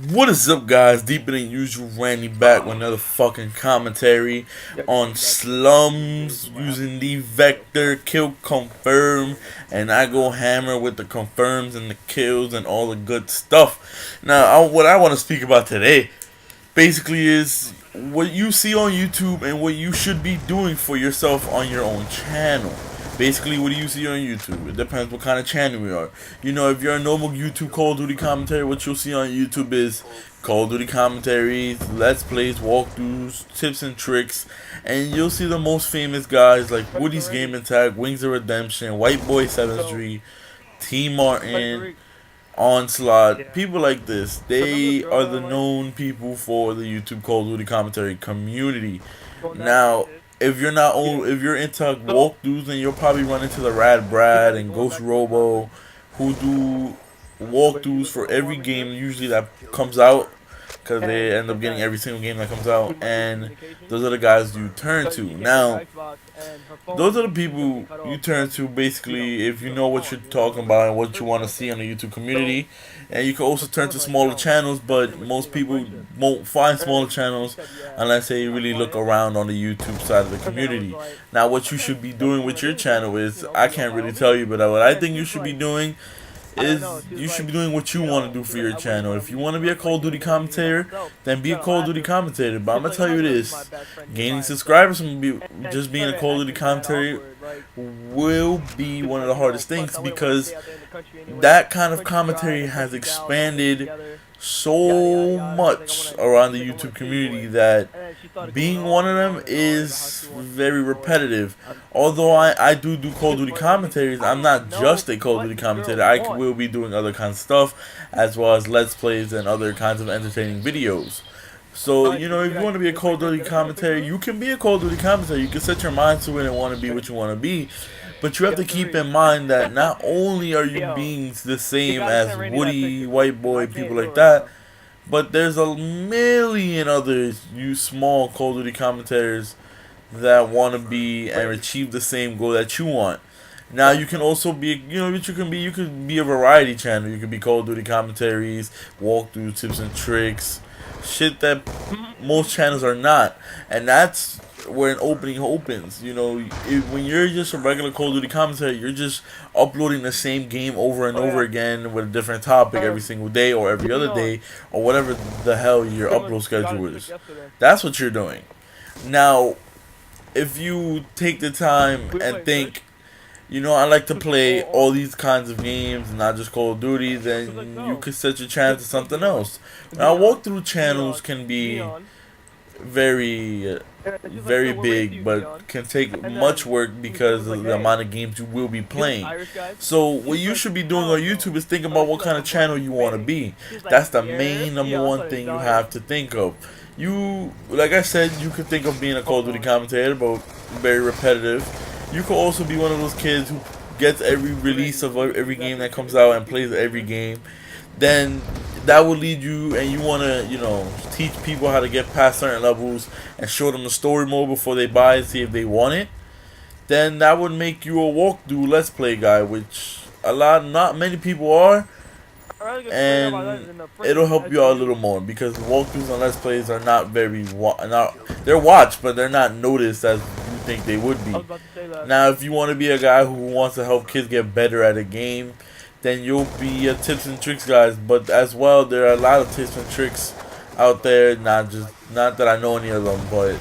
What is up, guys? Deeper than usual, Randy back with another fucking commentary on Slums using the Vector Kill Confirm, and I go hammer with the confirms and the kills and all the good stuff. Now, what I want to speak about today basically is what you see on YouTube and what you should be doing for yourself on your own channel. Basically, what do you see on YouTube? It depends what kind of channel you are. You know, if you're a normal YouTube Call of Duty commentary, what you'll see on YouTube is Call of Duty commentaries, Let's Plays, walkthroughs, tips and tricks, and you'll see the most famous guys like Woody's Gaming Tag, Wings of Redemption, White Boy 7th T Martin, Onslaught, people like this. They are the known people for the YouTube Call of Duty commentary community. Now, if you're into walkthroughs, then you'll probably run into the Rad Brad and Ghost Robo, who do walkthroughs for every game usually that comes out, because they end up getting every single game that comes out, and those are the guys you turn to. Now, those are the people you turn to basically if you know what you're talking about and what you want to see on the YouTube community. And you can also turn to smaller channels, but most people won't find smaller channels unless they really look around on the YouTube side of the community. Now, what you should be doing with your channel is, I can't really tell you, but what I think you should be doing is you should be doing what you want to do for your channel. If you want to be a Call of Duty commentator, then be a Call of Duty commentator. But I'm going to tell you this, gaining subscribers from just being a Call of Duty commentator will be one of the hardest things, because that kind of commentary has expanded so much around the YouTube community that being one of them is very repetitive. Although I do Call of Duty commentaries, I'm not just a Call of Duty commentator. I will be doing other kinds of stuff, as well as Let's Plays and other kinds of entertaining videos. So, you know, if you want to be a Call of Duty commentator, you can be a Call of Duty commentator. You can set your mind to it and want to be what you want to be. But you have to keep in mind that not only are you being the same as Woody, White Boy, people like that, but there's a million others, you small Call of Duty commentators, that want to be and achieve the same goal that you want. Now, you can also be, you know what you can be? You could be a variety channel. You could be Call of Duty commentaries, walkthrough tips and tricks, shit that most channels are not. And that's where an opening opens. You know, when you're just a regular Call of Duty commentator, you're just uploading the same game over and over again with a different topic every single day or every other day, or whatever the hell your upload schedule is. That's what you're doing. Now, if you take the time and think, you know, I like to play all these kinds of games and not just Call of Duty, then you could set your channel to something else. Now, walkthrough channels can be very big, but can take much work because of the amount of games you will be playing. So what you should be doing on YouTube is think about what kind of channel you want to be. That's the main number one thing you have to think of. You, like I said, you could think of being a Call of Duty commentator, but very repetitive. You could also be one of those kids who gets every release of every game that comes out and plays every game. Then that will lead you, and you want to, you know, teach people how to get past certain levels and show them the story mode before they buy and see if they want it. Then that would make you a walkthrough Let's Play guy, which not many people are, and it'll help you out a little more, because walkthroughs and Let's Plays are not very they're watched, but they're not noticed as you think they would be. Now, if you want to be a guy who wants to help kids get better at a game, then you'll be a tips and tricks guys. But as well, there are a lot of tips and tricks out there. Not that I know any of them, but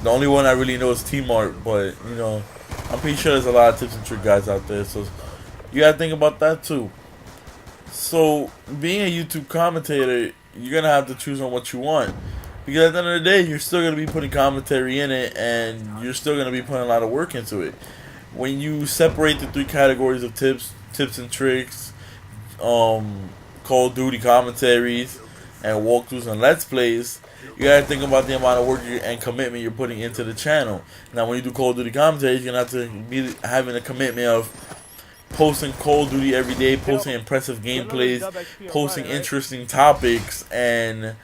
the only one I really know is T-Mart. But you know, I'm pretty sure there's a lot of tips and trick guys out there. So you gotta think about that too. So being a YouTube commentator, you're gonna have to choose on what you want, because at the end of the day, you're still gonna be putting commentary in it, and you're still gonna be putting a lot of work into it. When you separate the three categories of tips and tricks, Call of Duty commentaries, and walkthroughs and Let's Plays, you gotta think about the amount of work and commitment you're putting into the channel. Now, when you do Call of Duty commentaries, you're gonna have to be having a commitment of posting Call of Duty every day, posting impressive gameplays, posting interesting topics, and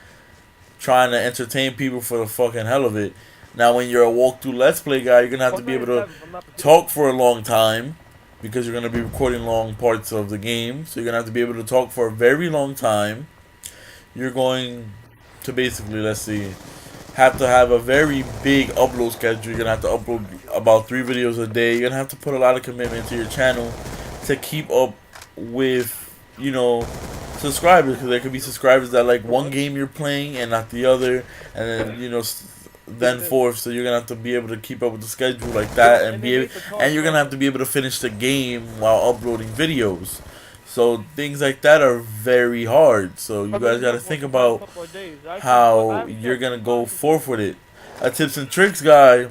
trying to entertain people for the fucking hell of it. Now, when you're a walkthrough Let's Play guy, you're gonna have to be able to talk for a long time, because you're going to be recording long parts of the game. So you're going to have to be able to talk for a very long time. you're going to basically, let's see, have to have a very big upload schedule. You're gonna have to upload about 3 videos a day. You're gonna have to put a lot of commitment to your channel to keep up with, you know, subscribers, because there could be subscribers that like one game you're playing and not the other, and then, you know, then forth. So you're gonna have to be able to keep up with the schedule like that, and you're gonna have to be able to finish the game while uploading videos. So things like that are very hard. So you guys got to think about how you're gonna go forth with it. A tips and tricks guy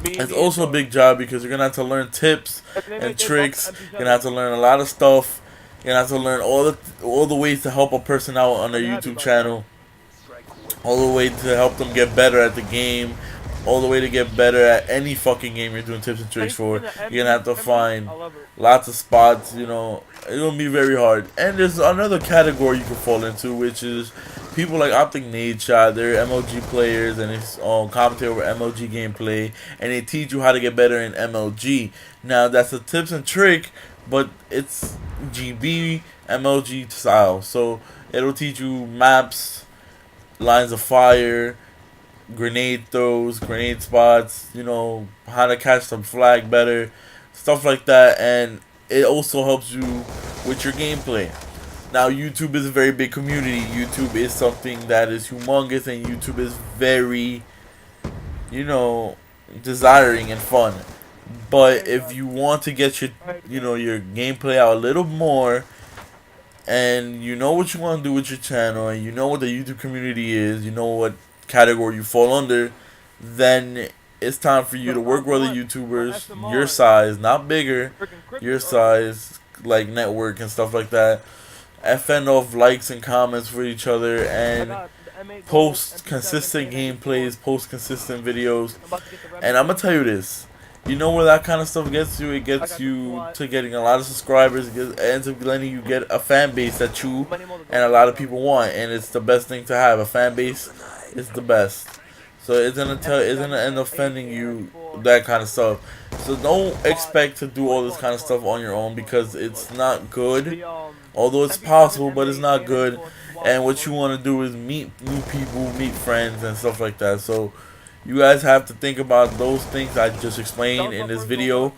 is also a big job, because you're gonna have to learn tips and tricks. You're gonna have to learn a lot of stuff. You're gonna have to learn all the ways to help a person out on their YouTube channel, all the way to help them get better at the game, all the way to get better at any fucking game you're doing tips and tricks for. You're gonna have to find lots of spots, you know. It'll be very hard. And there's another category you can fall into, which is people like Optic Nadeshot. They're MLG players, and it's commentate over MLG gameplay, and they teach you how to get better in MLG. Now that's a tips and trick, but it's GB MLG style. So it'll teach you maps, lines of fire, grenade throws, grenade spots, you know, how to catch some flag better, stuff like that. And it also helps you with your gameplay. Now, YouTube is a very big community. YouTube is something that is humongous, and YouTube is very, you know, desiring and fun. But if you want to get your, you know, your gameplay out a little more, and you know what you want to do with your channel, and you know what the YouTube community is, you know what category you fall under, then it's time for you to work with other YouTubers your size, not bigger, your size, like network and stuff like that, and fend off likes and comments for each other, and post consistent gameplays, post consistent videos. And I'm gonna tell you this, you know where that kind of stuff gets you? It gets you to getting a lot of subscribers. It ends up letting you get a fan base that you and a lot of people want, and it's the best thing to have. A fan base is the best. So it's gonna end up fending you that kind of stuff. So don't expect to do all this kind of stuff on your own, because it's not good. Although it's possible, but it's not good. And what you want to do is meet new people, meet friends, and stuff like that. So you guys have to think about those things I just explained in this video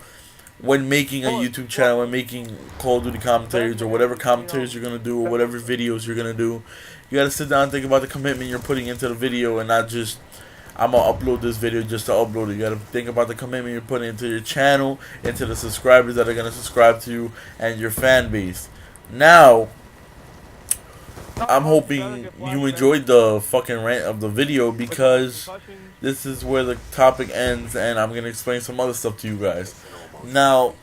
when making a YouTube channel, when making Call of Duty commentaries, or whatever commentaries you're gonna do, or whatever videos you're gonna do. You gotta sit down and think about the commitment you're putting into the video, and not just, I'm gonna upload this video just to upload it. You gotta think about the commitment you're putting into your channel, into the subscribers that are gonna subscribe to you, and your fan base. Now, I'm hoping you enjoyed the fucking rant of the video, because this is where the topic ends, and I'm gonna explain some other stuff to you guys. Now,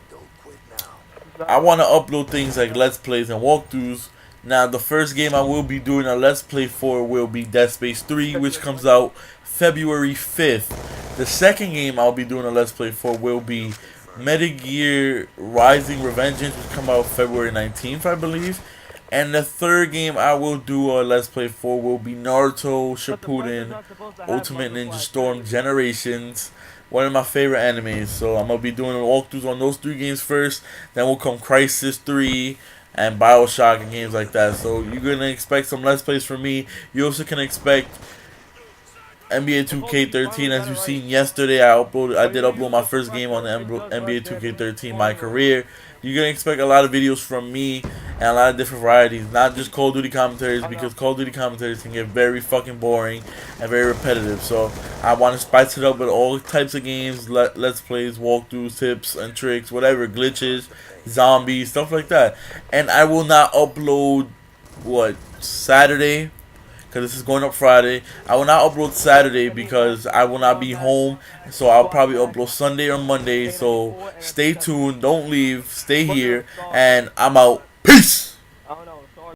I want to upload things like Let's Plays and walkthroughs. Now, the first game I will be doing a Let's Play for will be Dead Space 3, which comes out February 5th. The second game I'll be doing a Let's Play for will be Metal Gear Rising Revengeance, which come out February 19th, I believe. And the third game I will do a Let's Play for will be Naruto Shippuden Ultimate Ninja Storm Generations, one of my favorite animes. So I'm going to be doing walkthroughs on those 3 games first. Then will come Crysis 3 and Bioshock and games like that. So you're going to expect some Let's Plays from me. You also can expect NBA 2K13. As you've seen yesterday, I did upload my first game on the NBA 2K13, My Career. You're going to expect a lot of videos from me and a lot of different varieties, not just Call of Duty commentaries, because Call of Duty commentaries can get very fucking boring and very repetitive. So I want to spice it up with all types of games, Let's Plays, walkthroughs, tips and tricks, whatever, glitches, zombies, stuff like that. And I will not upload, Saturday? Because this is going up Friday. I will not upload Saturday because I will not be home. So I'll probably upload Sunday or Monday. So stay tuned. Don't leave. Stay here. And I'm out. Peace.